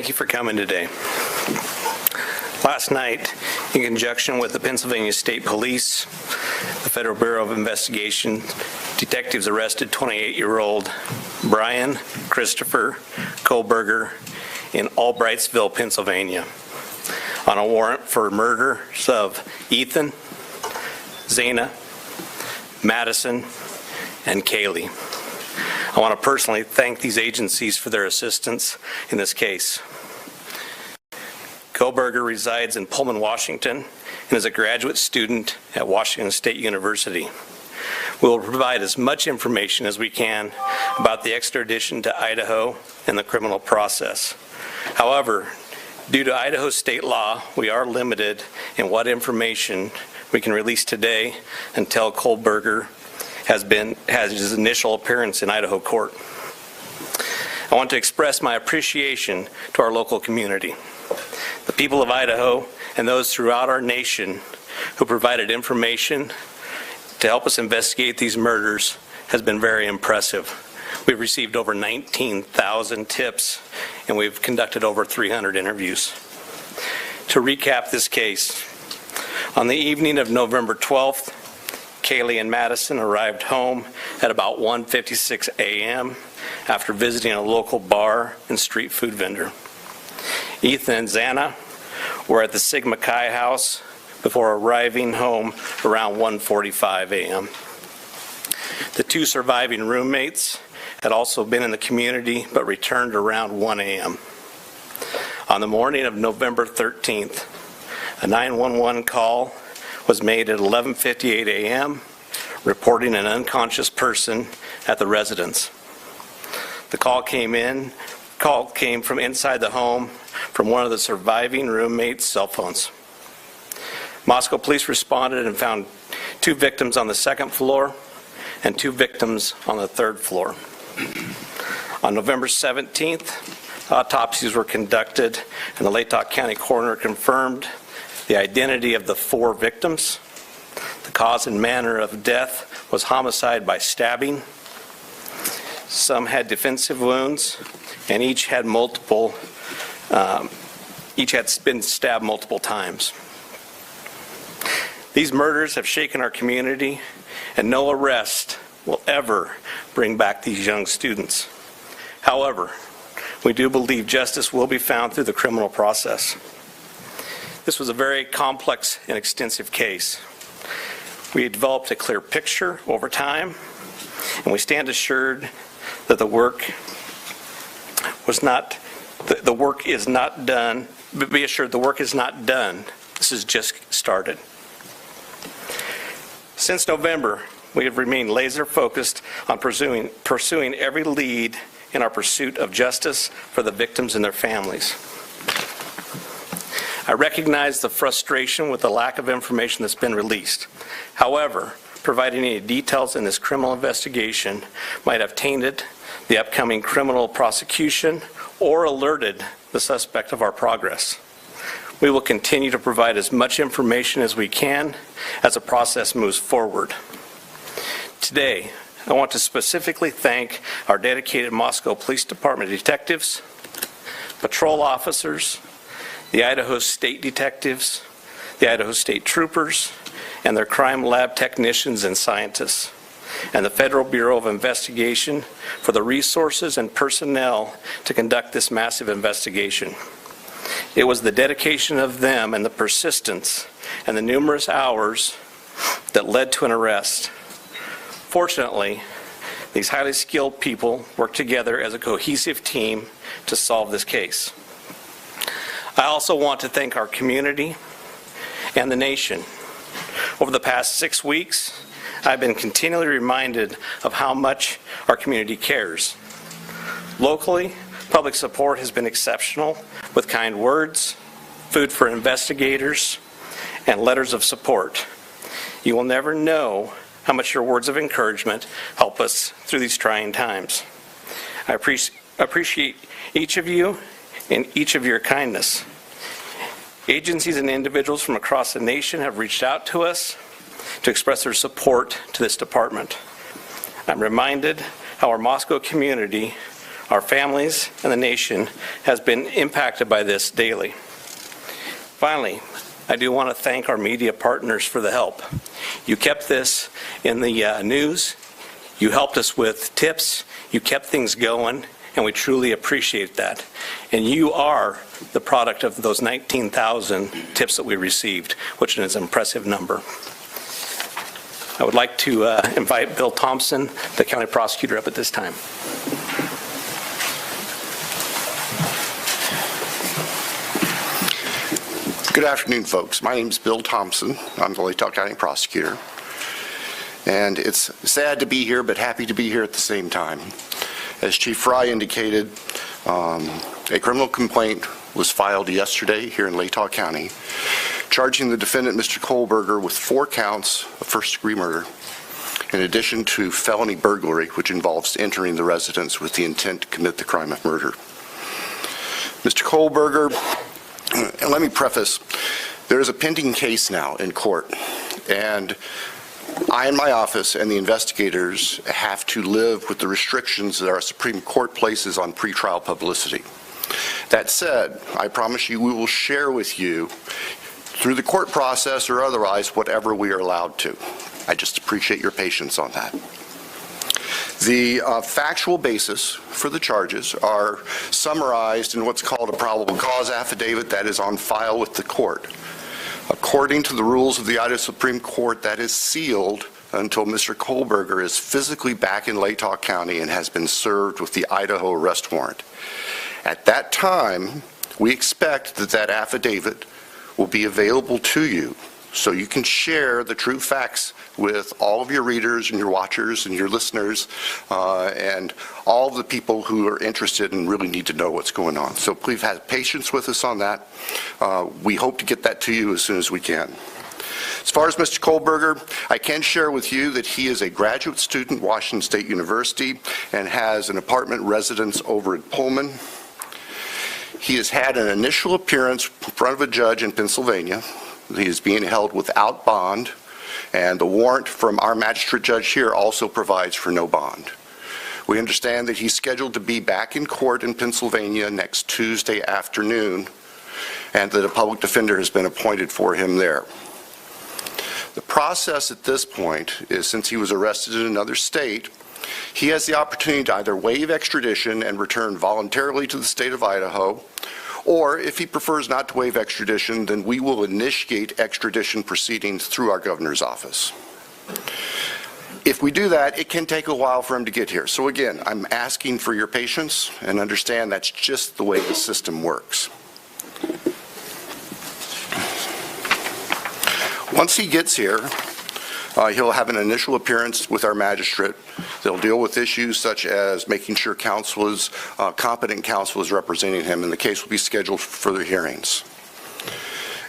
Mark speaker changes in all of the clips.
Speaker 1: Thank you for coming today. Last night, in conjunction with the Pennsylvania State Police, the Federal Bureau of Investigation, detectives arrested 28-year-old Bryan Christopher Kohberger in Albrightsville, Pennsylvania, on a warrant for murders of Ethan, Xana, Madison, and Kaylee. I want to personally thank these agencies for their assistance in this case. Kohberger resides in Pullman, Washington, and is a graduate student at Washington State University. We will provide as much information as we can about the extradition to Idaho and the criminal process. However, due to Idaho state law, we are limited in what information we can release today until Kohberger has his initial appearance in Idaho court. I want to express my appreciation to our local community, the people of Idaho, and those throughout our nation who provided information to help us investigate these murders has been very impressive. We've received over 19,000 tips, and we've conducted over 300 interviews. To recap this case, on the evening of November 12th, Kaylee and Madison arrived home at about 1:56 a.m. after visiting a local bar and street food vendor. Ethan and Xana were at the Sigma Chi house before arriving home around 1:45 a.m. The two surviving roommates had also been in the community but returned around 1 a.m. On the morning of November 13th, a 911 call was made at 11:58 a.m. reporting an unconscious person at the residence. The call came from inside the home from one of the surviving roommates' cell phones. Moscow police responded and found 2 victims on the 2nd floor and 2 victims on the 3rd floor. On November 17th, autopsies were conducted and the Latah County coroner confirmed the identity of the 4 victims. The cause and manner of death was homicide by stabbing. Some had defensive wounds, and each had been stabbed multiple times. These murders have shaken our community, and no arrest will ever bring back these young students. However, we do believe justice will be found through the criminal process. This was a very complex and extensive case. We developed a clear picture over time, and we stand assured that the work is not done. But be assured the work is not done. This has just started. Since November, we have remained laser focused on pursuing every lead in our pursuit of justice for the victims and their families. I recognize the frustration with the lack of information that's been released. However, providing any details in this criminal investigation might have tainted the upcoming criminal prosecution or alerted the suspect of our progress. We will continue to provide as much information as we can as the process moves forward. Today, I want to specifically thank our dedicated Moscow Police Department detectives, patrol officers, the Idaho State detectives, the Idaho State troopers, and their crime lab technicians and scientists, and the Federal Bureau of Investigation for the resources and personnel to conduct this massive investigation. It was the dedication of them and the persistence and the numerous hours that led to an arrest. Fortunately, these highly skilled people worked together as a cohesive team to solve this case. I also want to thank our community and the nation. Over the past 6 weeks, I've been continually reminded of how much our community cares. Locally, public support has been exceptional with kind words, food for investigators, and letters of support. You will never know how much your words of encouragement help us through these trying times. I appreciate each of you and each of your kindness. Agencies and individuals from across the nation have reached out to us to express their support to this department. I'm reminded how our Moscow community Our families and the nation has been impacted by this daily. Finally, I do want to thank our media partners for the help. You kept this in the news, you helped us with tips, you kept things going, and we truly appreciate that. And you are the product of those 19,000 tips that we received, which is an impressive number. I would like to invite Bill Thompson, the county prosecutor, up at this time.
Speaker 2: Good afternoon, folks. My name is Bill Thompson. I'm the Latah County prosecutor. And it's sad to be here, but happy to be here at the same time. As Chief Fry indicated, a criminal complaint was filed yesterday here in Latah County, charging the defendant, Mr. Kohberger, with 4 counts of first-degree murder, in addition to felony burglary, which involves entering the residence with the intent to commit the crime of murder. Mr. Kohberger, and let me preface, there is a pending case now in court, and I and my office and the investigators have to live with the restrictions that our Supreme Court places on pretrial publicity. That said, I promise you we will share with you through the court process or otherwise whatever we are allowed to. I just appreciate your patience on that. The factual basis for the charges are summarized in what's called a probable cause affidavit that is on file with the court. According to the rules of the Idaho Supreme Court, that is sealed until Mr. Kohberger is physically back in Latah County and has been served with the Idaho arrest warrant. At that time, we expect that that affidavit will be available to you so you can share the true facts with all of your readers and your watchers and your listeners and all of the people who are interested and really need to know what's going on. So please have patience with us on that. We hope to get that to you as soon as we can. As far as Mr. Kohberger, I can share with you that he is a graduate student at Washington State University and has an apartment residence over at Pullman. He has had an initial appearance in front of a judge in Pennsylvania. He is being held without bond, and the warrant from our magistrate judge here also provides for no bond. We understand that he's scheduled to be back in court in Pennsylvania next Tuesday afternoon, and that a public defender has been appointed for him there. The process at this point is, since he was arrested in another state, he has the opportunity to either waive extradition and return voluntarily to the state of Idaho, or if he prefers not to waive extradition, then we will initiate extradition proceedings through our governor's office. If we do that, it can take a while for him to get here. So again, I'm asking for your patience and understand that's just the way the system works. Once he gets here, he'll have an initial appearance with our magistrate. They'll deal with issues such as making sure competent counsel is representing him, and the case will be scheduled for further hearings.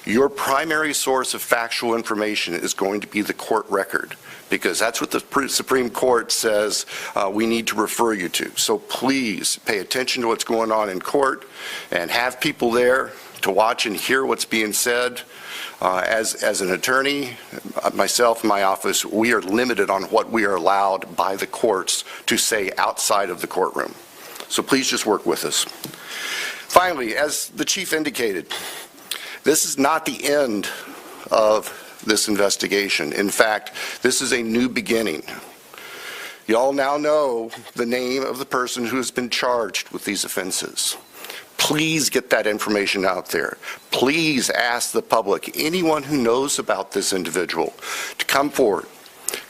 Speaker 2: Your primary source of factual information is going to be the court record, because that's what the Supreme Court says we need to refer you to. So please pay attention to what's going on in court and have people there to watch and hear what's being said. As an attorney, myself and my office, we are limited on what we are allowed by the courts to say outside of the courtroom. So please just work with us. Finally, as the chief indicated, this is not the end of this investigation. In fact, this is a new beginning. You all now know the name of the person who has been charged with these offenses. Please get that information out there. Please ask the public, anyone who knows about this individual, to come forward.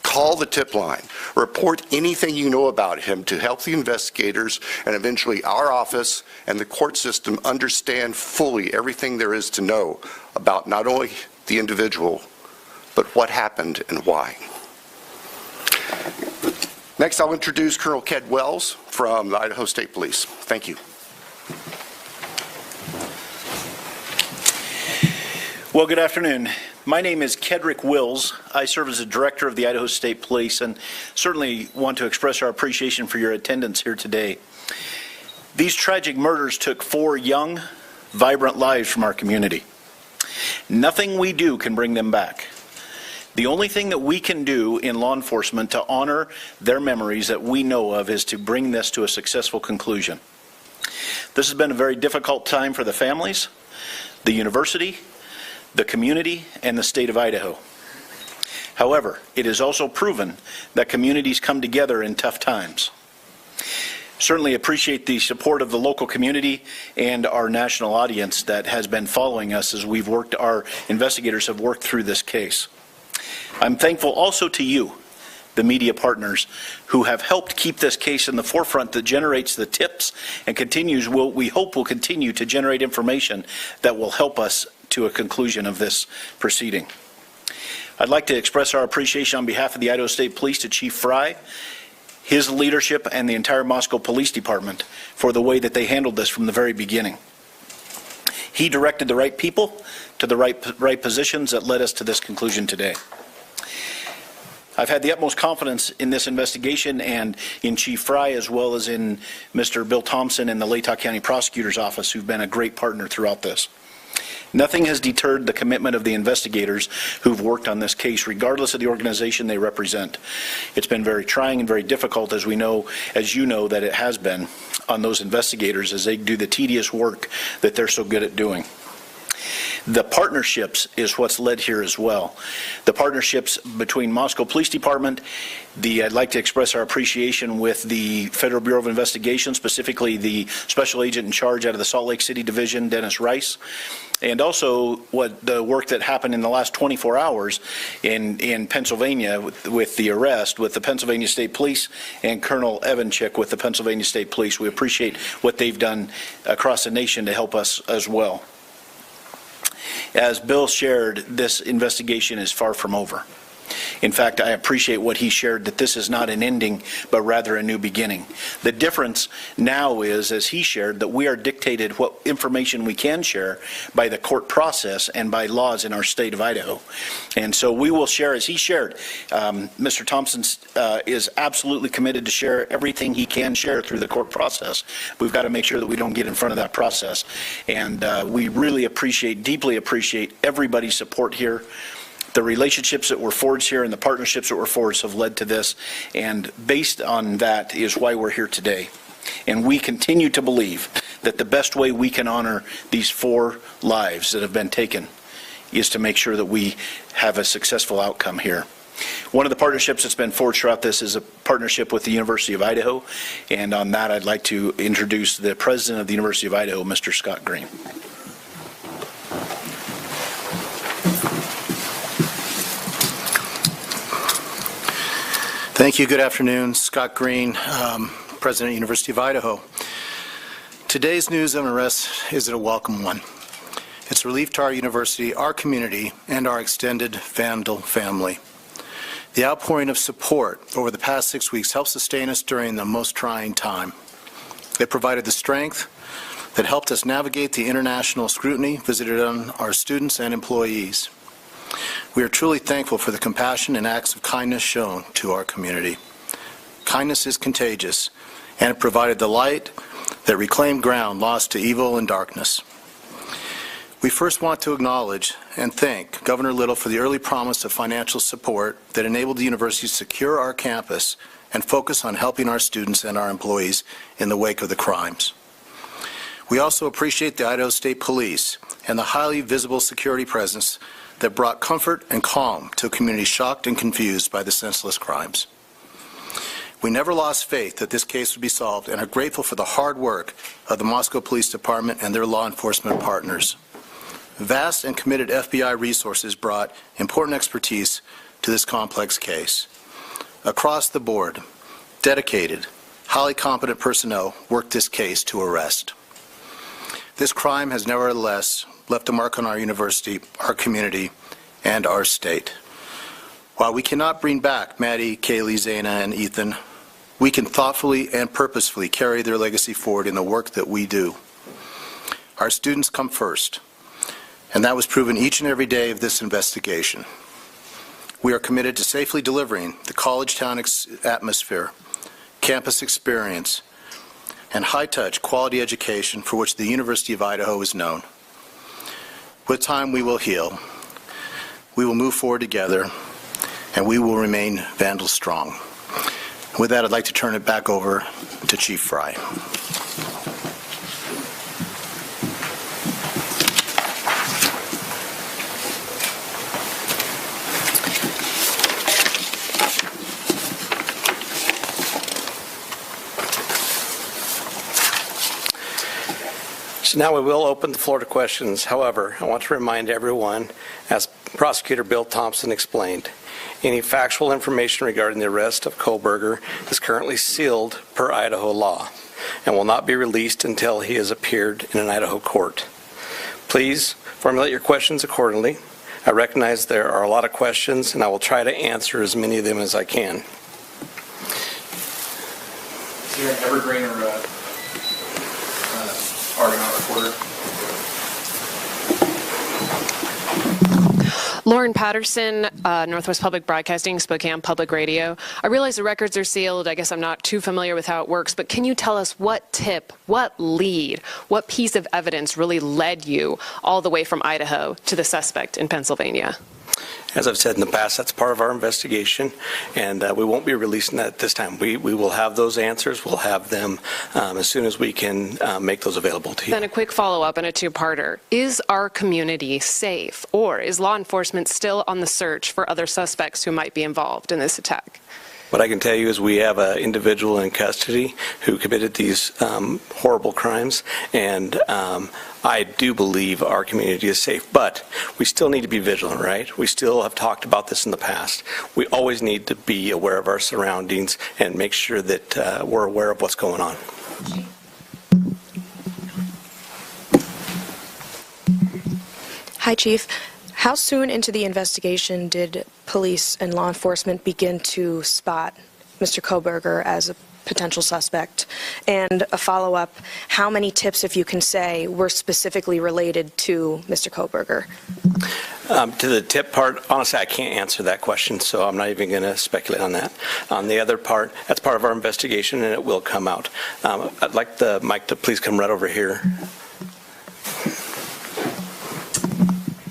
Speaker 2: Call the tip line. Report anything you know about him to help the investigators and eventually our office and the court system understand fully everything there is to know about not only the individual, but what happened and why. Next, I'll introduce Colonel Ked Wells from the Idaho State Police. Thank you.
Speaker 3: Well, good afternoon. My name is Kedrick Wills. I serve as the director of the Idaho State Police and certainly want to express our appreciation for your attendance here today. These tragic murders took 4 young, vibrant lives from our community. Nothing we do can bring them back. The only thing that we can do in law enforcement to honor their memories that we know of is to bring this to a successful conclusion. This has been a very difficult time for the families, the university, the community, and the state of Idaho. However, it is also proven that communities come together in tough times. Certainly appreciate the support of the local community and our national audience that has been following us as our investigators have worked through this case. I'm thankful also to you, the media partners, who have helped keep this case in the forefront that generates the tips and we hope will continue to generate information that will help us to a conclusion of this proceeding. I'd like to express our appreciation on behalf of the Idaho State Police to Chief Fry, his leadership, and the entire Moscow Police Department for the way that they handled this from the very beginning. He directed the right people to the right positions that led us to this conclusion today. I've had the utmost confidence in this investigation and in Chief Fry, as well as in Mr. Bill Thompson and the Latah County Prosecutor's Office, who've been a great partner throughout this. Nothing has deterred the commitment of the investigators who've worked on this case, regardless of the organization they represent. It's been very trying and very difficult, as you know, that it has been on those investigators as they do the tedious work that they're so good at doing. The partnerships is what's led here as well. The partnerships between Moscow Police Department, I'd like to express our appreciation with the Federal Bureau of Investigation, specifically the Special Agent in charge out of the Salt Lake City Division, Dennis Rice, and also the work that happened in the last 24 hours in Pennsylvania with the arrest with the Pennsylvania State Police and Colonel Evanchik with the Pennsylvania State Police. We appreciate what they've done across the nation to help us as well. As Bill shared, this investigation is far from over. In fact, I appreciate what he shared, that this is not an ending, but rather a new beginning. The difference now is, as he shared, that we are dictated what information we can share by the court process and by laws in our state of Idaho. And so we will share, as he shared, Mr. Thompson is absolutely committed to share everything he can share through the court process. We've got to make sure that we don't get in front of that process. And we really deeply appreciate everybody's support here. The relationships that were forged here and the partnerships that were forged have led to this, and based on that is why we're here today. And we continue to believe that the best way we can honor these 4 lives that have been taken is to make sure that we have a successful outcome here. One of the partnerships that's been forged throughout this is a partnership with the University of Idaho, and on that I'd like to introduce the president of the University of Idaho, Mr. Scott Green.
Speaker 4: Thank you. Good afternoon. Scott Green, President of the University of Idaho. Today's news and arrest is a welcome one. It's a relief to our university, our community, and our extended Vandal family. The outpouring of support over the past 6 weeks helped sustain us during the most trying time. It provided the strength that helped us navigate the international scrutiny visited on our students and employees. We are truly thankful for the compassion and acts of kindness shown to our community. Kindness is contagious, and it provided the light that reclaimed ground lost to evil and darkness. We first want to acknowledge and thank Governor Little for the early promise of financial support that enabled the university to secure our campus and focus on helping our students and our employees in the wake of the crimes. We also appreciate the Idaho State Police and the highly visible security presence that brought comfort and calm to a community shocked and confused by the senseless crimes. We never lost faith that this case would be solved and are grateful for the hard work of the Moscow Police Department and their law enforcement partners. Vast and committed FBI resources brought important expertise to this complex case. Across the board, dedicated, highly competent personnel worked this case to arrest. This crime has nevertheless left a mark on our university, our community, and our state. While we cannot bring back Maddie, Kaylee, Xana, and Ethan, we can thoughtfully and purposefully carry their legacy forward in the work that we do. Our students come first, and that was proven each and every day of this investigation. We are committed to safely delivering the college town atmosphere, campus experience, and high-touch quality education for which the University of Idaho is known. With time, we will heal. We will move forward together, and we will remain Vandal strong. With that, I'd like to turn it back over to Chief Fry.
Speaker 1: So now we will open the floor to questions. However, I want to remind everyone, as Prosecutor Bill Thompson explained, any factual information regarding the arrest of Kohberger is currently sealed per Idaho law and will not be released until he has appeared in an Idaho court. Please formulate your questions accordingly. I recognize there are a lot of questions, and I will try to answer as many of them as I can.
Speaker 5: Is there an evergreen or Argonaut reporter?
Speaker 6: Lauren Patterson, Northwest Public Broadcasting, Spokane Public Radio. I realize the records are sealed. I guess I'm not too familiar with how it works, but can you tell us what tip, what lead, what piece of evidence really led you all the way from Idaho to the suspect in Pennsylvania?
Speaker 1: As I've said in the past, that's part of our investigation, and we won't be releasing that this time. We will have those answers. We'll have them as soon as we can make those available to you.
Speaker 6: Then a quick follow-up and a two-parter. Is our community safe, or is law enforcement still on the search for other suspects who might be involved in this attack?
Speaker 1: What I can tell you is we have an individual in custody who committed these horrible crimes, and I do believe our community is safe. But we still need to be vigilant, right? We still have talked about this in the past. We always need to be aware of our surroundings and make sure that we're aware of what's going on.
Speaker 7: Hi, Chief. How soon into the investigation did police and law enforcement begin to spot Mr. Kohberger as a potential suspect? And a follow-up, how many tips, if you can say, were specifically related to Mr. Kohberger?
Speaker 1: To the tip part, honestly, I can't answer that question, so I'm not even going to speculate on that. On the other part, that's part of our investigation, and it will come out. I'd like the mic to please come right over here.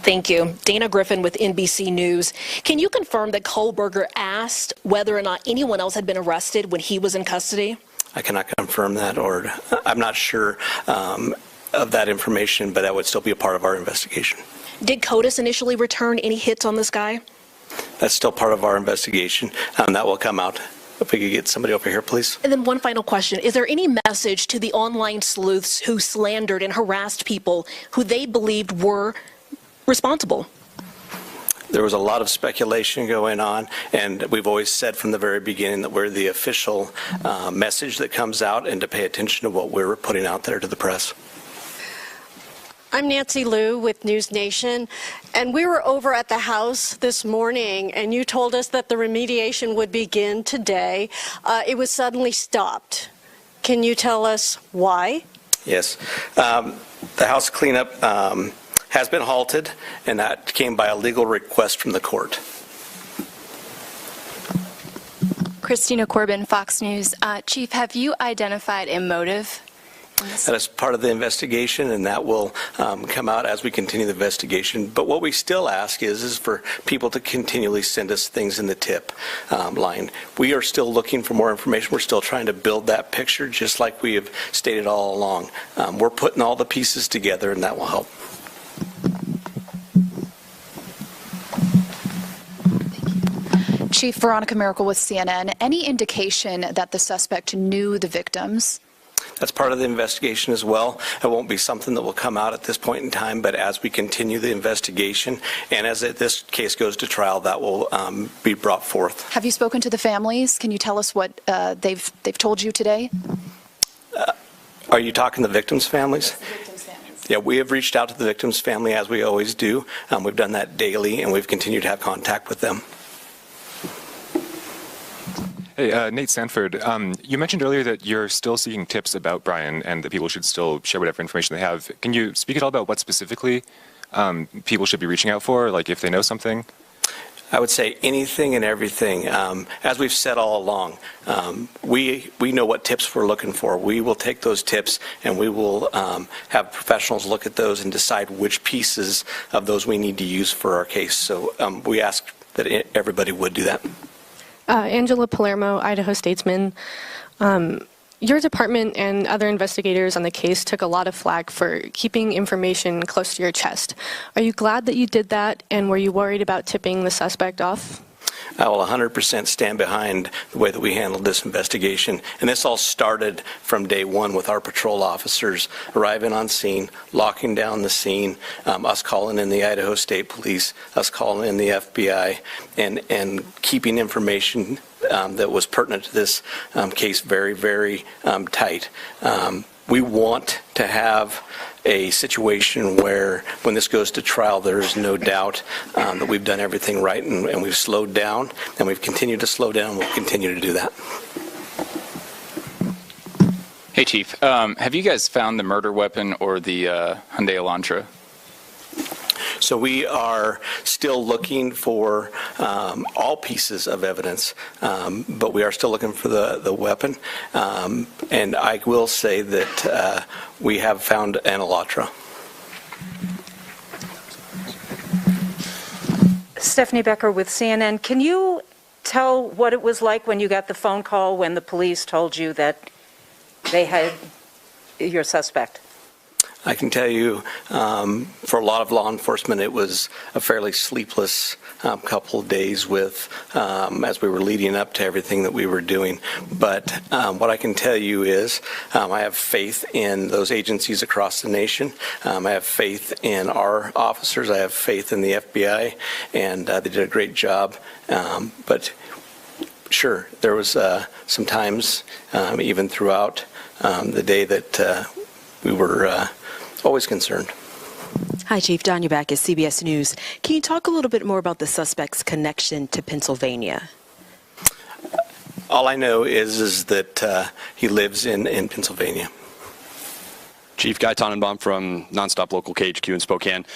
Speaker 8: Thank you. Dana Griffin with NBC News. Can you confirm that Kohberger asked whether or not anyone else had been arrested when he was in custody?
Speaker 1: I cannot confirm that, or I'm not sure of that information, but that would still be a part of our investigation.
Speaker 8: Did CODIS initially return any hits on this guy?
Speaker 1: That's still part of our investigation. That will come out. If we could get somebody over here, please.
Speaker 8: And then one final question. Is there any message to the online sleuths who slandered and harassed people who they believed were responsible?
Speaker 1: There was a lot of speculation going on, and we've always said from the very beginning that we're the official message that comes out, and to pay attention to what we're putting out there to the press.
Speaker 9: I'm Nancy Liu with News Nation, and we were over at the house this morning, and you told us that the remediation would begin today. It was suddenly stopped. Can you tell us why? Yes.
Speaker 1: The house cleanup has been halted, and that came by a legal request from the court.
Speaker 10: Christina Corbin, Fox News. Chief, have you identified a motive?
Speaker 1: That is part of the investigation, and that will come out as we continue the investigation. But what we still ask is for people to continually send us things in the tip line. We are still looking for more information. We're still trying to build that picture, just like we have stated all along. We're putting all the pieces together, and that will help.
Speaker 11: Chief Veronica Miracle with CNN. Any indication that the suspect knew the victims?
Speaker 1: That's part of the investigation as well. It won't be something that will come out at this point in time, but as we continue the investigation and as this case goes to trial, that will be brought forth.
Speaker 11: Have you spoken to the families? Can you tell us what they've told you today?
Speaker 1: Are you talking the victims' families?
Speaker 11: Yes, the victims' families.
Speaker 1: Yeah, we have reached out to the victims' family as we always do. We've done that daily, and we've continued to have contact with them.
Speaker 12: Hey, Nate Sanford, you mentioned earlier that you're still seeking tips about Bryan and that people should still share whatever information they have. Can you speak at all about what specifically people should be reaching out for, like if they know something?
Speaker 1: I would say anything and everything. As we've said all along, we know what tips we're looking for. We will take those tips and we will have professionals look at those and decide which pieces of those we need to use for our case. So we ask that everybody would do that.
Speaker 13: Angela Palermo, Idaho Statesman. Your department and other investigators on the case took a lot of flack for keeping information close to your chest. Are you glad that you did that, and were you worried about tipping the suspect off?
Speaker 1: I will 100% stand behind the way that we handled this investigation. And this all started from day one with our patrol officers arriving on scene, locking down the scene, us calling in the Idaho State Police, us calling in the FBI, and keeping information that was pertinent to this case very, very tight. We want to have a situation where, when this goes to trial, there is no doubt that we've done everything right, and we've slowed down, and we've continued to slow down, and we'll continue to do that.
Speaker 14: Hey, Chief. Have you guys found the murder weapon or the Hyundai Elantra?
Speaker 1: So we are still looking for all pieces of evidence, but we are still looking for the weapon. And I will say that we have found an Elantra.
Speaker 15: Stephanie Becker with CNN. Can you tell what it was like when you got the phone call when the police told you that they had your suspect?
Speaker 1: I can tell you, for a lot of law enforcement, it was a fairly sleepless couple of days with, as we were leading up to everything that we were doing. But what I can tell you is I have faith in those agencies across the nation. I have faith in our officers. I have faith in the FBI, and they did a great job. But sure, there was some times, even throughout the day, that we were always concerned.
Speaker 16: Hi, Chief. Danya Back at CBS News. Can you talk a little bit more about the suspect's connection to Pennsylvania?
Speaker 1: All I know is that he lives in Pennsylvania.
Speaker 17: Chief Guy Tannenbaum from Nonstop Local KHQ in Spokane.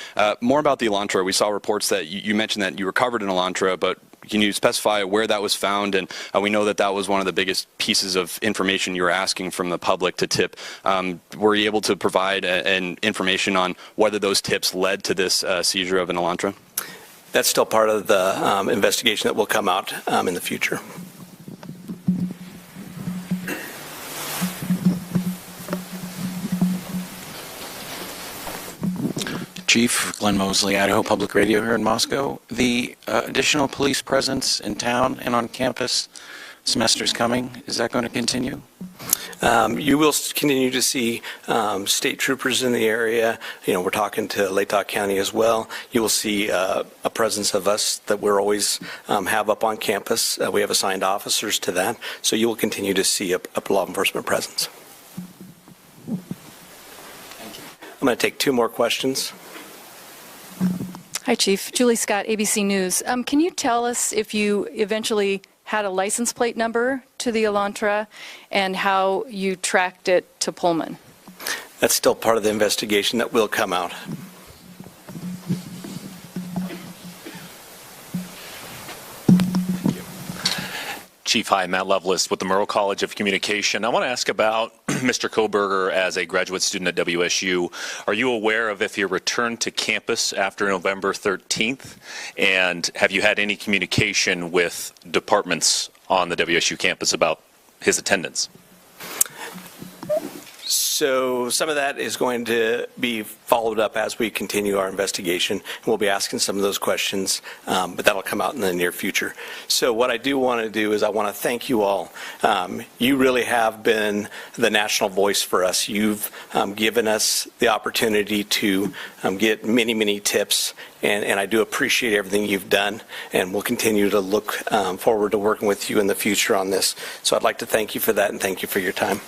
Speaker 17: More about the Elantra. We saw reports that you mentioned that you recovered an Elantra, but can you specify where that was found? And we know that that was one of the biggest pieces of information you were asking from the public to tip. Were you able to provide an information on whether those tips led to this seizure of an Elantra?
Speaker 1: That's still part of the investigation that will come out in the future.
Speaker 18: Chief Glenn Mosley, Idaho Public Radio here in Moscow. The additional police presence in town and on campus, semester's coming. Is that going to continue?
Speaker 1: You will continue to see state troopers in the area. You know, we're talking to Latah County as well. You will see a presence of us that we're always have up on campus. We have assigned officers to that. So you will continue to see a law enforcement presence. Thank you. I'm going to take two more questions.
Speaker 19: Hi, Chief. Julie Scott, ABC News. Can you tell us if you eventually had a license plate number to the Elantra and how you tracked it to Pullman?
Speaker 1: That's still part of the investigation that will come out.
Speaker 20: Chief, hi, Matt Lovelace with the Murrow College of Communication. I want to ask about Mr. Kohberger as a graduate student at WSU. Are you aware of if he returned to campus after November 13th? And have you had any communication with departments on the WSU campus about his attendance?
Speaker 1: So some of that is going to be followed up as we continue our investigation. We'll be asking some of those questions, but that'll come out in the near future. So what I do want to do is I want to thank you all. You really have been the national voice for us. You've given us the opportunity to get many, many tips, and I do appreciate everything you've done, and we'll continue to look forward to working with you in the future on this. So I'd like to thank you for that, and thank you for your time.